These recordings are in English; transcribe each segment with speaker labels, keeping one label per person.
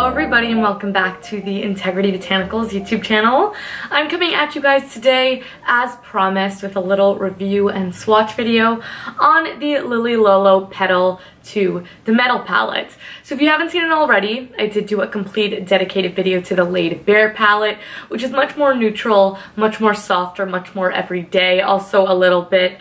Speaker 1: Hello everybody and welcome back to the Integrity Botanicals YouTube channel. I'm coming at you guys today as promised with a little review and swatch video on the Lily Lolo Petal to the Metal palette. So if you haven't seen it already, I did do a complete dedicated video to the Laid Bare palette, which is much more neutral, much more softer, much more everyday, also a little bit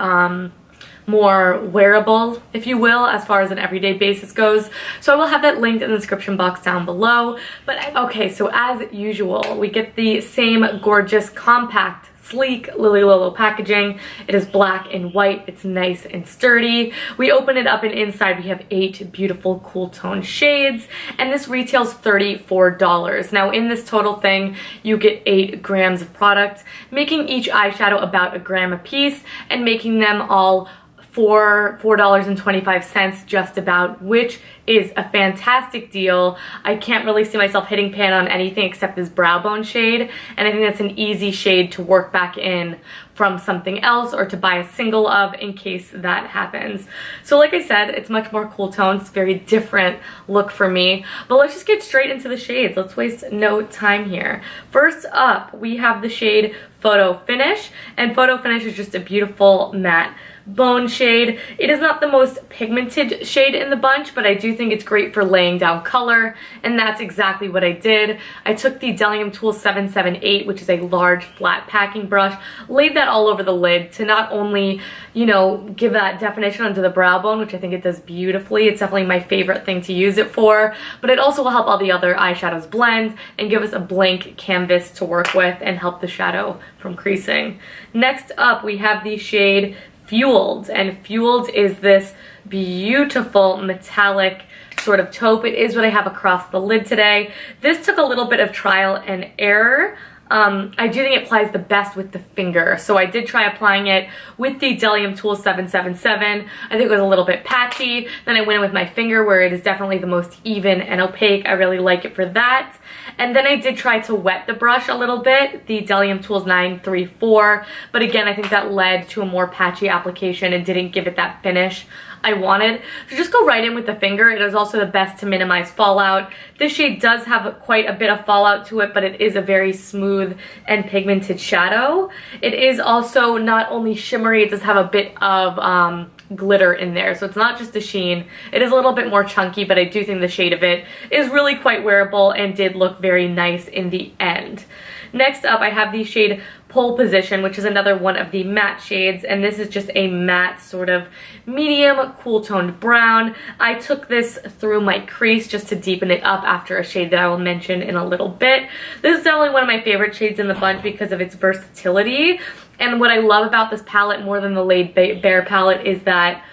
Speaker 1: more wearable, if you will, as far as an everyday basis goes. So I will have that linked in the description box down below. But okay, so as usual, we get the same gorgeous, compact, sleek Lily Lolo packaging. It is black and white. It's nice and sturdy. We open it up and inside we have 8 beautiful cool tone shades, and this retails $34. Now in this total thing, you get 8 grams of product, making each eyeshadow about a gram a piece and making them all for $4.25 just about, which is a fantastic deal. I can't really see myself hitting pan on anything except this brow bone shade, and I think that's an easy shade to work back in from something else or to buy a single of in case that happens. So like I said, it's much more cool tone. It's a very different look for me. But let's just get straight into the shades. Let's waste no time here. First up, we have the shade Photo Finish, and Photo Finish is just a beautiful matte bone shade. It is not the most pigmented shade in the bunch, but I do think it's great for laying down color, and that's exactly what I did. I took the Delium Tool 778, which is a large flat packing brush, laid that all over the lid to not only, you know, give that definition onto the brow bone, which I think it does beautifully. It's definitely my favorite thing to use it for, but it also will help all the other eyeshadows blend and give us a blank canvas to work with and help the shadow from creasing. Next up, we have the shade Fueled, and Fueled is this beautiful metallic sort of taupe. It is what I have across the lid today. This took a little bit of trial and error. I do think it applies the best with the finger, so I did try applying it with the Delium Tool 777. I think it was a little bit patchy. Then I went in with my finger where it is definitely the most even and opaque. I really like it for that. And then I did try to wet the brush a little bit, the Delium Tools 934, but again, I think that led to a more patchy application and didn't give it that finish I wanted. So just go right in with the finger. It is also the best to minimize fallout. This shade does have quite a bit of fallout to it, but it is a very smooth and pigmented shadow. It is also not only shimmery, it does have a bit of glitter in there, so it's not just a sheen. It is a little bit more chunky, but I do think the shade of it is really quite wearable and did look very nice in the end. Next up, I have the shade Pole Position, which is another one of the matte shades, and this is just a matte sort of medium cool toned brown. I took this through my crease just to deepen it up after a shade that I will mention in a little bit. This is definitely one of my favorite shades in the bunch because of its versatility. And what I love about this palette more than the Laid Bare palette is that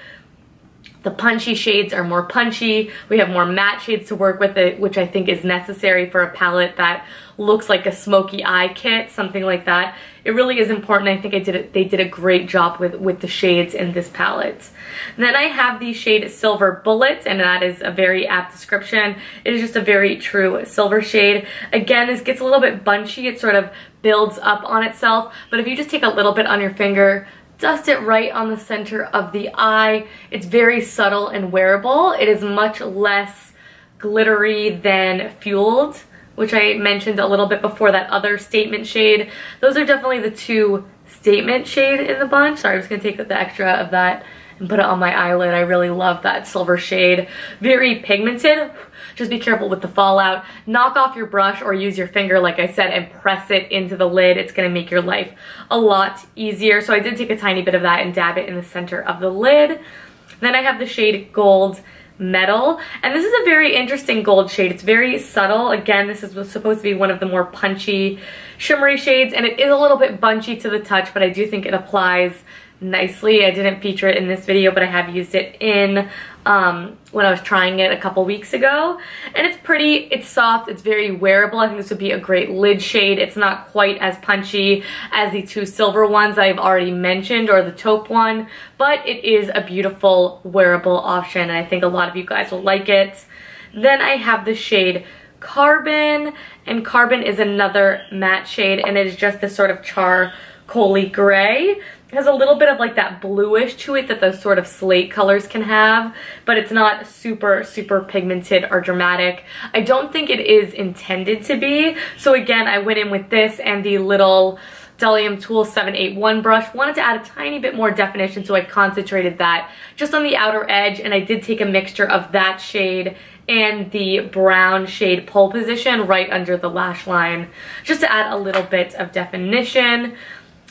Speaker 1: the punchy shades are more punchy. We have more matte shades to work with it, which I think is necessary for a palette that looks like a smoky eye kit, something like that. It really is important. I think they did a great job with the shades in this palette. Then I have the shade Silver Bullet, and that is a very apt description. It is just a very true silver shade. Again, this gets a little bit bunchy. It sort of builds up on itself, but if you just take a little bit on your finger, dust it right on the center of the eye. It's very subtle and wearable. It is much less glittery than Fueled, which I mentioned a little bit before, that other statement shade. Those are definitely the 2 statement shade in the bunch. Sorry, I'm just gonna take the extra of that and put it on my eyelid. I really love that silver shade. Very pigmented. Just be careful with the fallout. Knock off your brush or use your finger, like I said, and press it into the lid. It's gonna make your life a lot easier. So I did take a tiny bit of that and dab it in the center of the lid. Then I have the shade Gold Metal, and this is a very interesting gold shade. It's very subtle. Again, this is supposed to be one of the more punchy, shimmery shades, and it is a little bit bunchy to the touch, but I do think it applies nicely. I didn't feature it in this video, but I have used it in when I was trying it a couple weeks ago, and it's pretty, it's soft, it's very wearable. I think this would be a great lid shade. It's not quite as punchy as the 2 silver ones that I've already mentioned, or the taupe one, but it is a beautiful wearable option, and I think a lot of you guys will like it. Then I have the shade Carbon, and Carbon is another matte shade, and it is just this sort of char coaly gray. It has a little bit of like that bluish to it that those sort of slate colors can have, but it's not super, super pigmented or dramatic. I don't think it is intended to be. So again, I went in with this and the little Delium Tool 781 brush. Wanted to add a tiny bit more definition, so I concentrated that just on the outer edge, and I did take a mixture of that shade and the brown shade pole position right under the lash line, just to add a little bit of definition.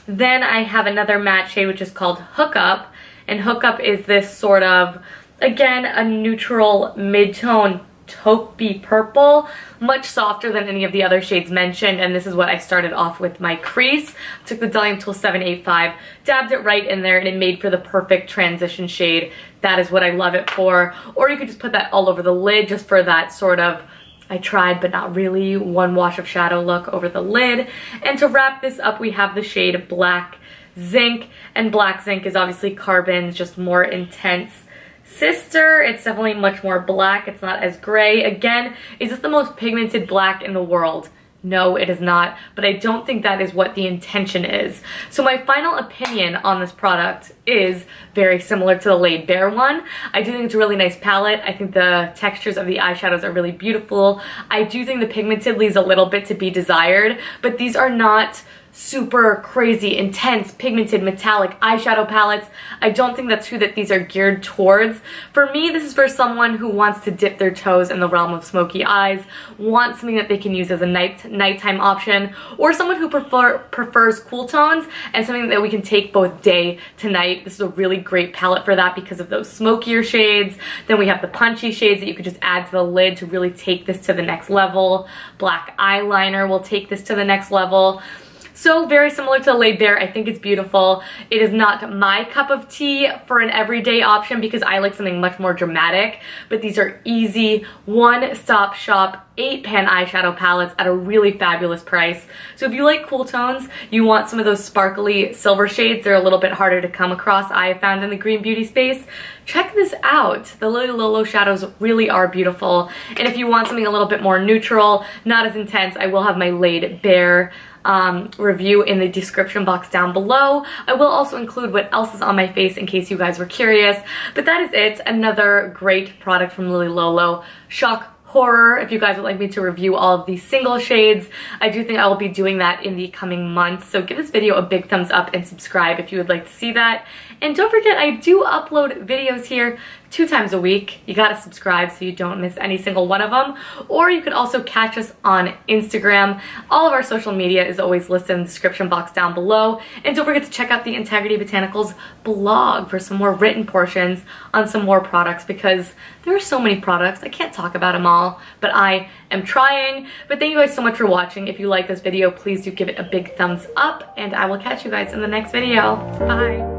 Speaker 1: Then I have another matte shade which is called Hookup, and Hookup is this sort of, again, a neutral mid-tone taupey purple, much softer than any of the other shades mentioned, and this is what I started off with my crease. Took the Delium Tool 785, dabbed it right in there, and it made for the perfect transition shade. That is what I love it for. Or you could just put that all over the lid just for that sort of, I tried but not really, one wash of shadow look over the lid. And to wrap this up, we have the shade Black Zinc, and Black Zinc is obviously Carbon's just more intense sister. It's definitely much more black. It's not as gray. Again, is this the most pigmented black in the world? No, it is not, but I don't think that is what the intention is. So my final opinion on this product is very similar to the Laid Bare one. I do think it's a really nice palette. I think the textures of the eyeshadows are really beautiful. I do think the pigmented leaves a little bit to be desired, but these are not super crazy, intense, pigmented, metallic eyeshadow palettes. I don't think that's who that these are geared towards. For me, this is for someone who wants to dip their toes in the realm of smoky eyes, wants something that they can use as a nighttime option, or someone who prefers cool tones and something that we can take both day to night. This is a really great palette for that because of those smokier shades. Then we have the punchy shades that you could just add to the lid to really take this to the next level. Black eyeliner will take this to the next level. So very similar to Laid Bare. I think it's beautiful. It is not my cup of tea for an everyday option because I like something much more dramatic, but these are easy, one-stop shop, 8-pan eyeshadow palettes at a really fabulous price. So if you like cool tones, you want some of those sparkly silver shades, they're a little bit harder to come across, I have found in the green beauty space, check this out. The Lily Lolo shadows really are beautiful. And if you want something a little bit more neutral, not as intense, I will have my Laid Bare review in the description box down below. I will also include what else is on my face in case you guys were curious. But that is it. Another great product from Lily Lolo. Shock Horror. If you guys would like me to review all of these single shades, I do think I will be doing that in the coming months. So give this video a big thumbs up and subscribe if you would like to see that. And don't forget, I do upload videos here 2 times a week. You gotta subscribe so you don't miss any single one of them. Or you can also catch us on Instagram. All of our social media is always listed in the description box down below. And don't forget to check out the Integrity Botanicals blog for some more written portions on some more products because there are so many products. I can't talk about them all, but I am trying. But thank you guys so much for watching. If you like this video, please do give it a big thumbs up and I will catch you guys in the next video. Bye.